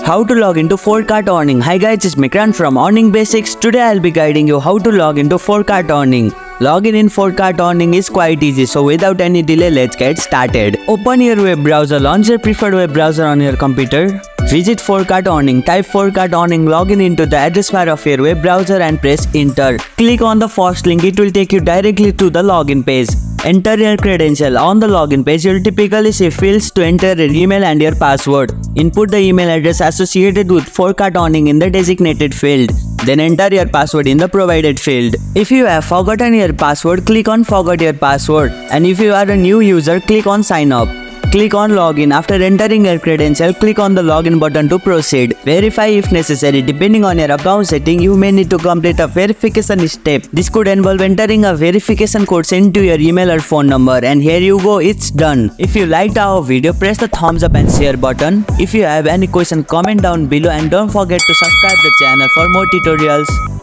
How to log into Fourkarts Earning. Hi guys, it's Mikran from Earning Basics. Today I'll be guiding you how to log into Fourkarts Earning. Login in Fourkarts Earning is quite easy, so without any delay, let's get started. Open your web browser, launch your preferred web browser on your computer. Visit Fourkarts Earning, type Fourkarts Earning, login into the address bar of your web browser and press enter. Click on the first link, it will take you directly to the login page. Enter your credential. On the login page, you'll typically see fields to enter your email and your password. Input the email address associated with Fourkarts Earning in the designated field. Then enter your password in the provided field. If you have forgotten your password, click on Forgot Your Password. And if you are a new user, click on Sign Up. Click on Login. After entering your credential, click on the Login button to proceed. Verify if necessary. Depending on your account setting, you may need to complete a verification step. This could involve entering a verification code sent to your email or phone number. And here you go, it's done. If you liked our video, press the thumbs up and share button. If you have any question, comment down below and don't forget to subscribe the channel for more tutorials.